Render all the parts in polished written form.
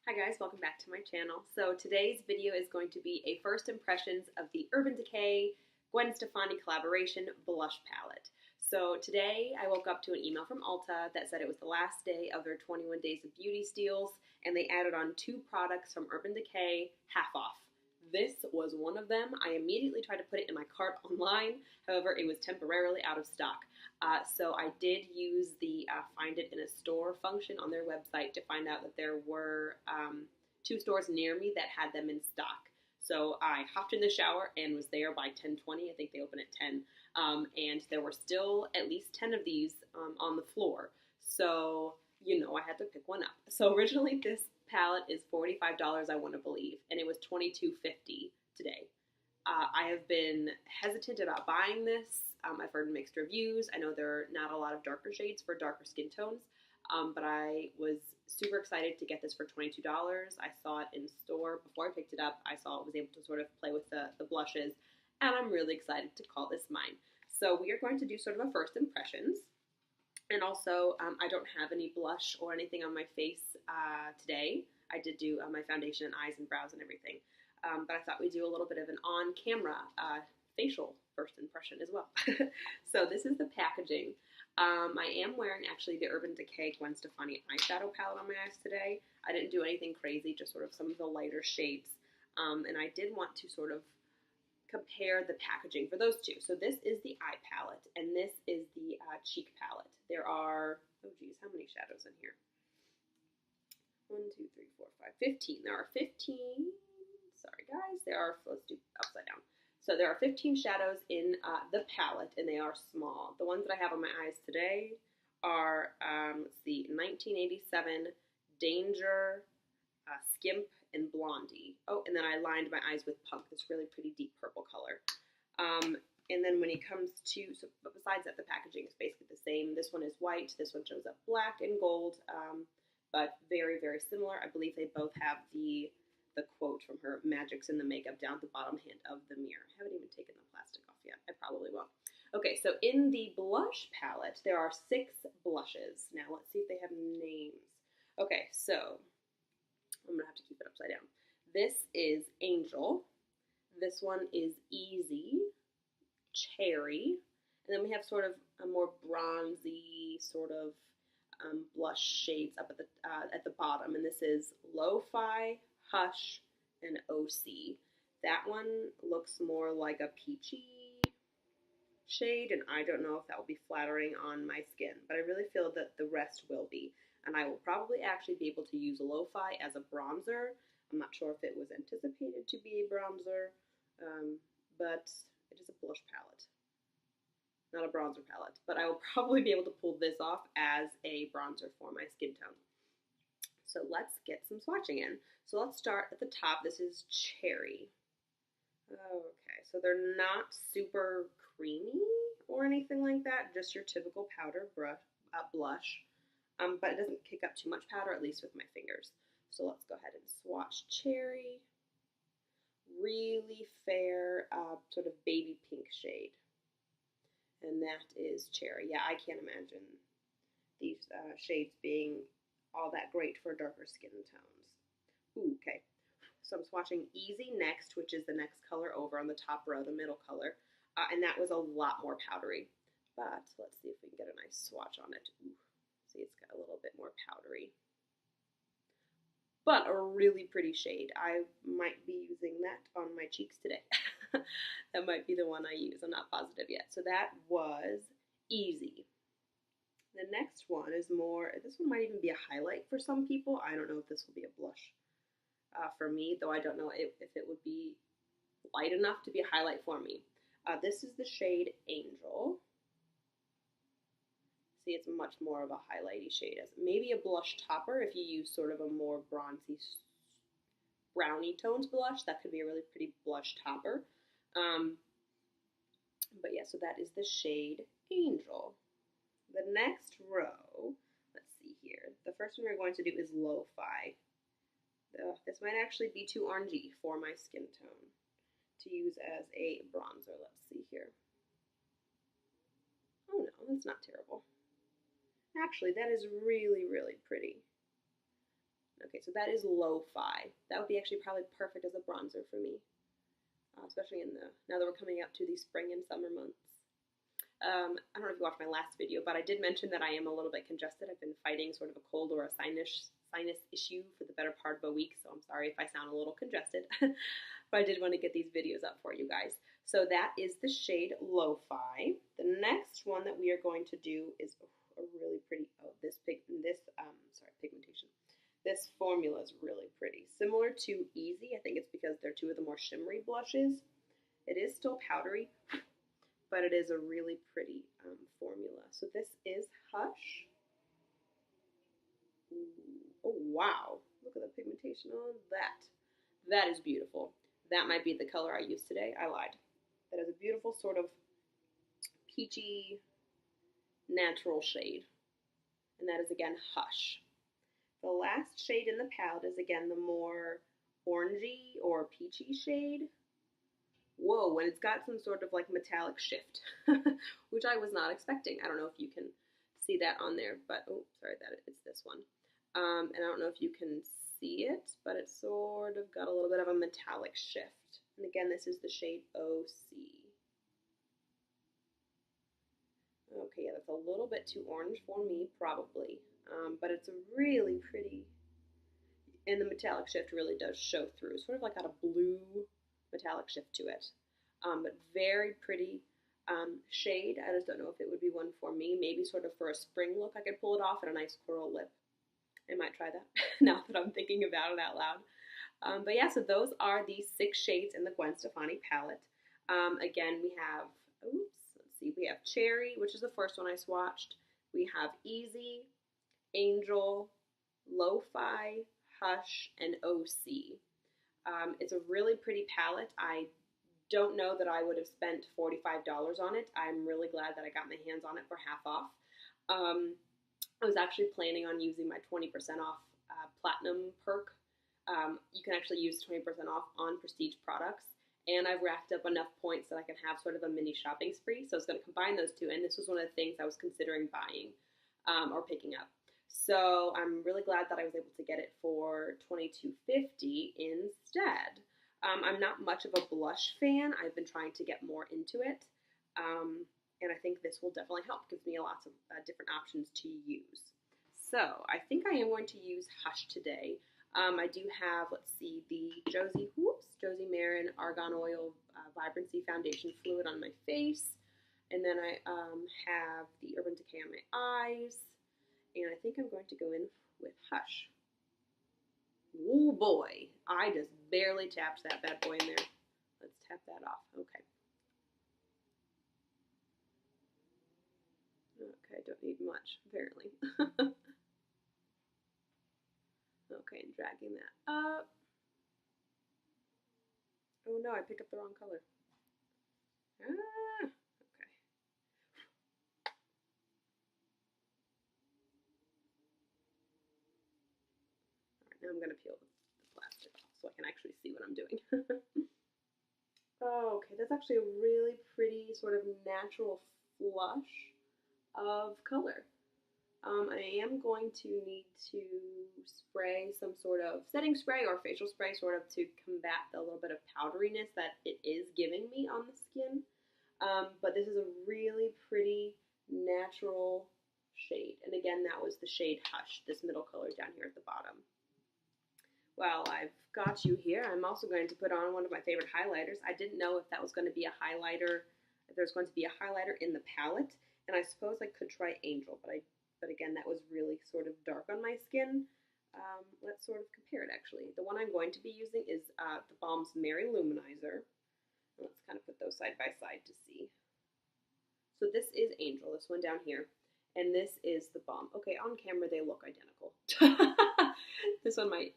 Hi guys, welcome back to my channel. So today's video is going to be a first impressions of the Urban Decay Gwen Stefani collaboration blush palette. So today I woke up to an email from Ulta that said it was the last day of their 21 Days of Beauty steals, and they added on 2 products from Urban Decay half off. This was one of them. I immediately tried to put it in my cart online, however it was temporarily out of stock. So I did use the find it in a store function on their website to find out that there were 2 stores near me that had them in stock. So I hopped in the shower and was there by 10:20. I think they open at 10. And there were still at least 10 of these on the floor. So, I had to pick one up. So originally this palette is $45, I want to believe, and it was $22.50 today. I have been hesitant about buying this. I've heard mixed reviews. I know there are not a lot of darker shades for darker skin tones, but I was super excited to get this for $22. I saw it in store before I picked it up. I saw it was able to sort of play with the blushes, and I'm really excited to call this mine. So we are going to do sort of a first impressions. And also, I don't have any blush or anything on my face today. I did do my foundation and eyes and brows and everything. But I thought we'd do a little bit of an on-camera facial first impression as well. So this is the packaging. I am wearing actually the Urban Decay Gwen Stefani eyeshadow palette on my eyes today. I didn't do anything crazy, just sort of some of the lighter shades. And I did want to sort of compare the packaging for those 2. So this is the eye palette, and this is the cheek palette. There are, oh geez, how many shadows in here? 1, 2, 3, 4, 5, 15. There are 15, sorry guys, let's do upside down. So there are 15 shadows in the palette, and they are small. The ones that I have on my eyes today are, let's see, 1987, Danger, Skimp, and Blondie. Oh, and then I lined my eyes with Punk, this really pretty deep purple color. And then when it comes to, but besides that, the packaging is basically the same. This one is white, this one shows up black and gold, but very, very similar. I believe they both have the quote from her, "Magic's in the makeup," down at the bottom hand of the mirror. I haven't even taken the plastic off yet. I probably won't. Okay, so in the blush palette, there are 6 blushes. Now let's see if they have names. Okay, so I'm going to have to keep it upside down. This is Angel. This one is Easy, Cherry, and then we have sort of a more bronzy sort of blush shades up at the bottom, and this is Lo-Fi, Hush, and OC. That one looks more like a peachy shade, and I don't know if that will be flattering on my skin, but I really feel that the rest will be. And I will probably actually be able to use Lo-Fi as a bronzer. I'm not sure if it was anticipated to be a bronzer, but it is a blush palette, not a bronzer palette. But I will probably be able to pull this off as a bronzer for my skin tone. So let's get some swatching in. So let's start at the top. This is Cherry. Okay, so they're not super creamy or anything like that, just your typical powder blush. But it doesn't kick up too much powder, at least with my fingers. So let's go ahead and swatch Cherry. Really fair, sort of baby pink shade. And that is Cherry. Yeah, I can't imagine these shades being all that great for darker skin tones. Ooh, okay. So I'm swatching Easy next, which is the next color over on the top row, the middle color. And that was a lot more powdery. But let's see if we can get a nice swatch on it. Ooh. See, it's got a little bit more powdery, but a really pretty shade. I might be using that on my cheeks today. That might be the one I use. I'm not positive yet. So that was Easy. The next one is more, this one might even be a highlight for some people. I don't know if this will be a blush for me, though I don't know if it would be light enough to be a highlight for me. This is the shade Angel. See, it's much more of a highlighty shade, as maybe a blush topper if you use sort of a more bronzy, brownie tones blush. That could be a really pretty blush topper. But yeah, so that is the shade Angel. The next row, let's see here. The first one we're going to do is Lo-Fi. This might actually be too orangey for my skin tone to use as a bronzer. Let's see here. Oh no, that's not terrible. Actually, that is really, really pretty. Okay, so that is Lo-Fi. That would be actually probably perfect as a bronzer for me, especially now that we're coming up to the spring and summer months. I don't know if you watched my last video, but I did mention that I am a little bit congested. I've been fighting sort of a cold or a sinus issue for the better part of a week, so I'm sorry if I sound a little congested. But I did want to get these videos up for you guys. So that is the shade Lo-Fi. The next one that we are going to do is a really pretty, pigmentation. This formula is really pretty. Similar to Easy, I think it's because they're two of the more shimmery blushes. It is still powdery, but it is a really pretty formula. So this is Hush. Ooh, oh wow, look at the pigmentation on that. That is beautiful. That might be the color I used today. I lied. That is a beautiful sort of peachy, natural shade. And that is again Hush. The last shade in the palette is again the more orangey or peachy shade. Whoa, and it's got some sort of like metallic shift, which I was not expecting. I don't know if you can see that on there, but oh, sorry, it's this one. And I don't know if you can see it, but it sort of got a little bit of a metallic shift. And again, this is the shade OC. Okay, yeah, that's a little bit too orange for me, probably. But it's a really pretty, and the metallic shift really does show through. Sort of like got a blue metallic shift to it. But very pretty shade. I just don't know if it would be one for me. Maybe sort of for a spring look, I could pull it off and a nice coral lip. I might try that now that I'm thinking about it out loud. But yeah, so those are the 6 shades in the Gwen Stefani palette. Again, we have, we have Cherry, which is the first one I swatched. We have Easy, Angel, Lo-Fi, Hush, and OC. It's a really pretty palette. I don't know that I would have spent $45 on it. I'm really glad that I got my hands on it for half off. I was actually planning on using my 20% off Platinum perk. You can actually use 20% off on prestige products. And I've racked up enough points that I can have sort of a mini shopping spree. So I was going to combine those two. And this was one of the things I was considering buying or picking up. So I'm really glad that I was able to get it for $22.50 instead. I'm not much of a blush fan. I've been trying to get more into it. And I think this will definitely help. It gives me lots of different options to use. So I think I am going to use Hush today. I do have, let's see, the Josie Marin Argan Oil Vibrancy Foundation Fluid on my face. And then I have the Urban Decay on my eyes. And I think I'm going to go in with Hush. Oh boy, I just barely tapped that bad boy in there. Let's tap that off. Okay. Okay, don't need much, apparently. Okay, and dragging that up. Oh no, I picked up the wrong color. Okay. Alright, now I'm going to peel the plastic off so I can actually see what I'm doing. Okay, that's actually a really pretty sort of natural flush of color. I am going to need to spray some sort of setting spray or facial spray sort of to combat the little bit of powderiness that it is giving me on the skin. But this is a really pretty natural shade. And again, that was the shade Hush, this middle color down here at the bottom. Well, I've got you here. I'm also going to put on one of my favorite highlighters. I didn't know if that was going to be a highlighter, if there's going to be a highlighter in the palette. And I suppose I could try Angel, but again, that was really sort of dark on my skin. Let's sort of compare it, actually. The one I'm going to be using is the Balm's Merry Luminizer. Let's kind of put those side by side to see. So this is Angel, this one down here. And this is the Balm. Okay, on camera they look identical. This one might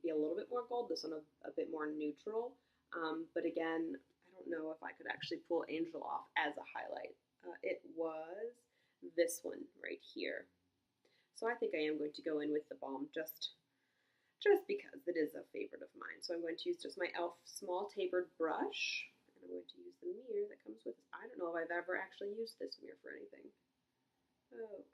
be a little bit more gold, this one a bit more neutral. But again, I don't know if I could actually pull Angel off as a highlight. It was this one right here. So I think I am going to go in with the Balm just because it is a favorite of mine. So I'm going to use just my e.l.f. small tapered brush. And I'm going to use the mirror that comes with this. I don't know if I've ever actually used this mirror for anything. Okay.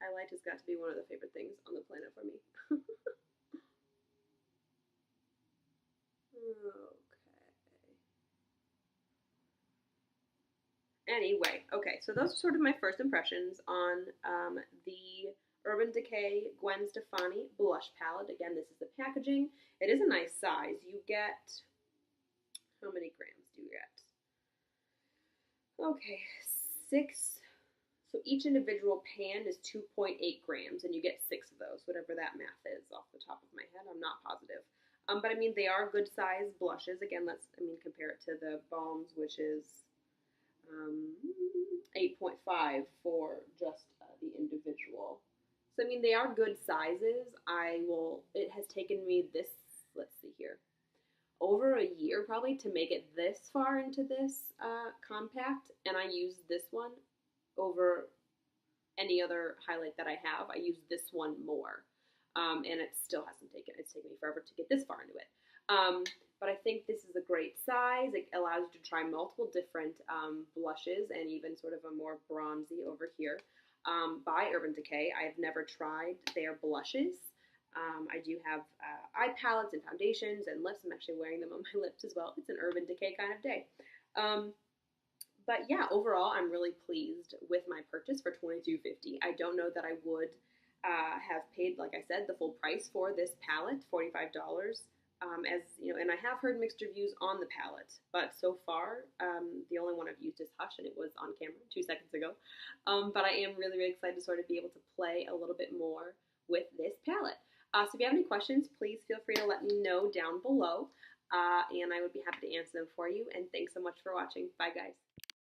Highlight has got to be one of the favorite things on the planet for me. Anyway, okay, so those are sort of my first impressions on the Urban Decay Gwen Stefani blush palette. Again, this is the packaging. It is a nice size. You get, how many grams do you get? Okay, 6. So each individual pan is 2.8 grams, and you get 6 of those, whatever that math is off the top of my head. I'm not positive. But I mean, they are good size blushes. Again, compare it to the Balms, which is 8.5 for just the individual. So I mean, they are good sizes. It has taken me this, let's see here, over a year probably to make it this far into this compact, and I use this one over any other highlight that I have. I use this one more, and it still hasn't taken, it's taken me forever to get this far into it. But I think this is a great size. It allows you to try multiple different blushes and even sort of a more bronzy over here by Urban Decay. I have never tried their blushes. I do have eye palettes and foundations and lips. I'm actually wearing them on my lips as well. It's an Urban Decay kind of day. But yeah, overall, I'm really pleased with my purchase for $22.50. I don't know that I would have paid, like I said, the full price for this palette, $45. As you know, and I have heard mixed reviews on the palette, but so far, the only one I've used is Hush, and it was on camera 2 seconds ago. But I am really, really excited to sort of be able to play a little bit more with this palette. So if you have any questions, please feel free to let me know down below, and I would be happy to answer them for you. And thanks so much for watching. Bye, guys.